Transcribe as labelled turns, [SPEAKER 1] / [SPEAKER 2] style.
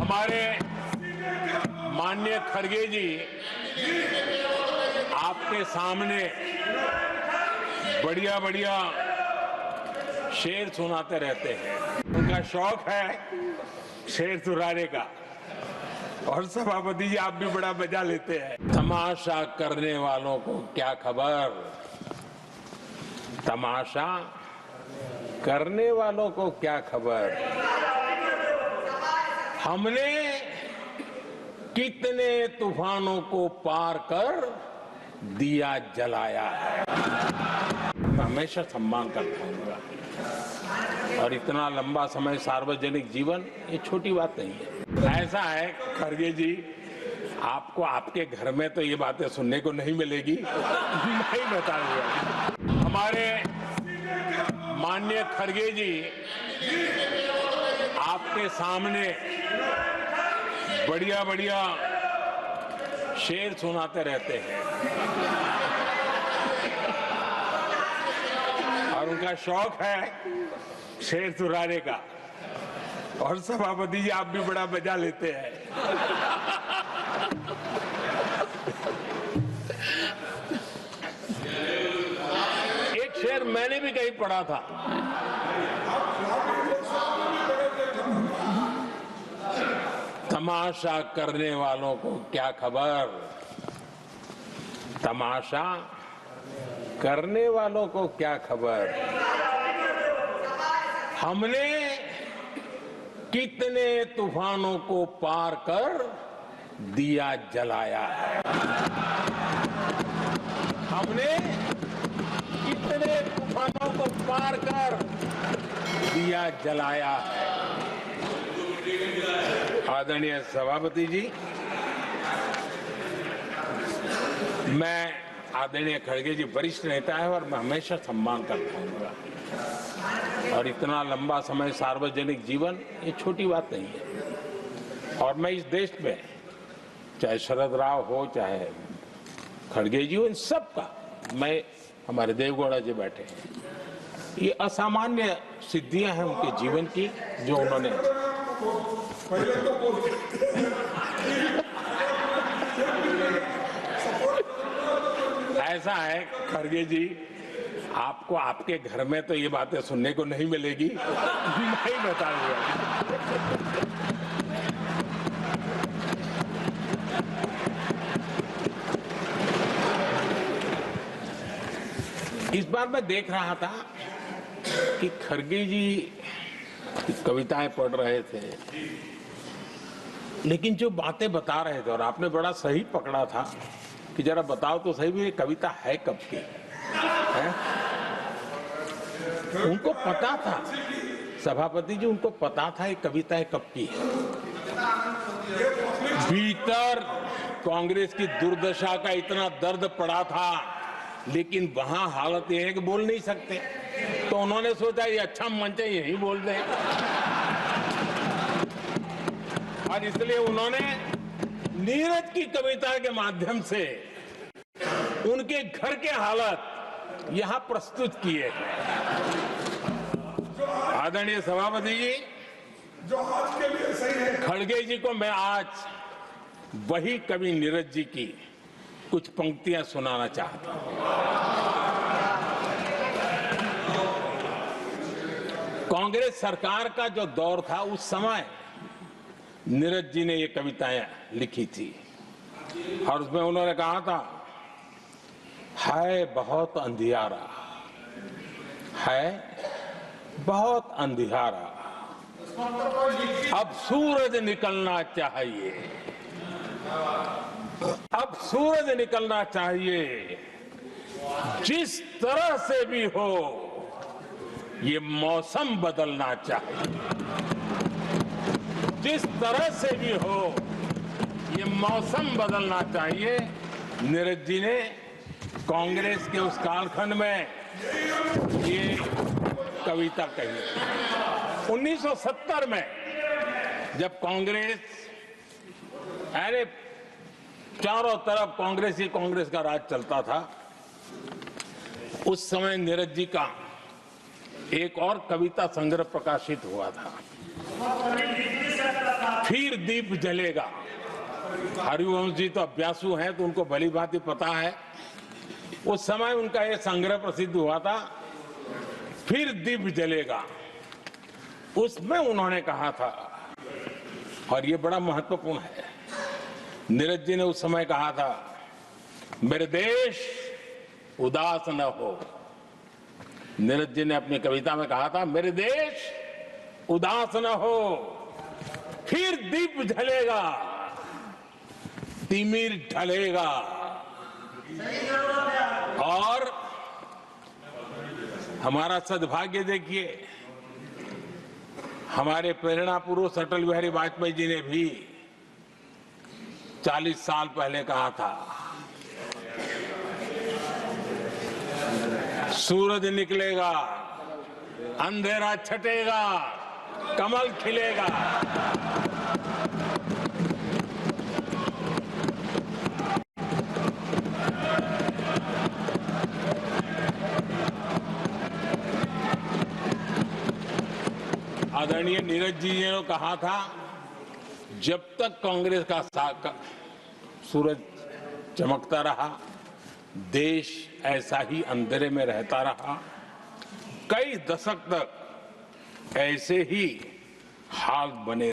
[SPEAKER 1] हमारे माननीय खड़गे जी आपके सामने बढ़िया बढ़िया शेर सुनाते रहते हैं। उनका शौक है शेर सुनाने का। और सभापति जी आप भी बड़ा मजा लेते हैं। तमाशा करने वालों को क्या खबर, तमाशा करने वालों को क्या खबर, हमने कितने तूफानों को पार कर दिया जलाया है। मैं हमेशा सम्मान करता हूँ और इतना लंबा समय सार्वजनिक जीवन ये छोटी बात नहीं है। ऐसा है खड़गे जी, आपको आपके घर में तो ये बातें सुनने को नहीं मिलेगी। नहीं बताऊंगा। हमारे माननीय खड़गे जी आपके सामने बढ़िया बढ़िया शेर सुनाते रहते हैं और उनका शौक है शेर सुनाने का। और सभापति जी आप भी बड़ा मजा लेते हैं। एक शेर मैंने भी कहीं पढ़ा था, तमाशा करने वालों को क्या खबर, तमाशा करने वालों को क्या खबर, हमने कितने तूफानों को पार कर दिया जलाया है। हमने कितने तूफानों को पार कर दिया जलाया है। आदरणीय सभापति जी, मैं आदरणीय खड़गे जी वरिष्ठ नेता है और मैं हमेशा सम्मान करता हूँ और इतना लंबा समय सार्वजनिक जीवन ये छोटी बात नहीं है। और मैं इस देश में चाहे शरद राव हो चाहे खड़गे जी हो, इन सब का मैं, हमारे देवगौड़ा जी बैठे हैं, ये असामान्य सिद्धियां हैं उनके जीवन की जो उन्होंने ऐसा है खड़गे जी, आपको आपके घर में तो ये बातें सुनने को नहीं मिलेगी। नहीं बताऊंगा। इस बार मैं देख रहा था कि खड़गे जी कविताएं पढ़ रहे थे, लेकिन जो बातें बता रहे थे और आपने बड़ा सही पकड़ा था कि जरा बताओ तो सही भी ये कविता है कब की है? उनको पता था, सभापति जी उनको पता था ये कविता कब की है। भीतर कांग्रेस की दुर्दशा का इतना दर्द पड़ा था, लेकिन वहां हालत ये है कि बोल नहीं सकते, तो उन्होंने सोचा ये अच्छा मंच है यही बोल दें। और इसलिए उन्होंने नीरज की कविता के माध्यम से उनके घर के हालात यहां प्रस्तुत किए। आदरणीय सभापति जी,
[SPEAKER 2] जो आज के लिए सही है,
[SPEAKER 1] खड़गे जी को मैं आज वही कवि नीरज जी की कुछ पंक्तियां सुनाना चाहता हूं। कांग्रेस सरकार का जो दौर था उस समय नीरज जी ने ये कविताएं लिखी थी और उसमें उन्होंने कहा था, है बहुत अंधियारा, है बहुत अंधियारा, अब सूरज निकलना चाहिए, अब सूरज निकलना चाहिए, जिस तरह से भी हो ये मौसम बदलना चाहिए, जिस तरह से भी हो ये मौसम बदलना चाहिए। नीरज जी ने कांग्रेस के उस कालखंड में ये कविता कही। 1970 में जब कांग्रेस, अरे चारों तरफ कांग्रेस ही कांग्रेस का राज चलता था, उस समय नीरज जी का एक और कविता संग्रह प्रकाशित हुआ था। फिर दीप जलेगा। हरिवंश जी तो अभ्यासु हैं, तो उनको भली भांति पता है। उस समय उनका यह संग्रह प्रसिद्ध हुआ था, फिर दीप जलेगा। उसमें उन्होंने कहा था, और ये बड़ा महत्वपूर्ण है, नीरज जी ने उस समय कहा था, मेरे देश उदास न हो। नीरज जी ने अपनी कविता में कहा था, मेरे देश उदास न हो, फिर दीप जलेगा, तिमिर ढलेगा। और हमारा सद्भाग्य देखिए, हमारे प्रेरणा पुरुष अटल बिहारी वाजपेयी जी ने भी 40 साल पहले कहा था, सूरज निकलेगा, अंधेरा छटेगा, कमल खिलेगा। आदरणीय नीरज जी ने कहा था, जब तक कांग्रेस का सूरज चमकता रहा, देश ऐसा ही अंधेरे में रहता रहा। कई दशक तक ऐसे ही हाल बने।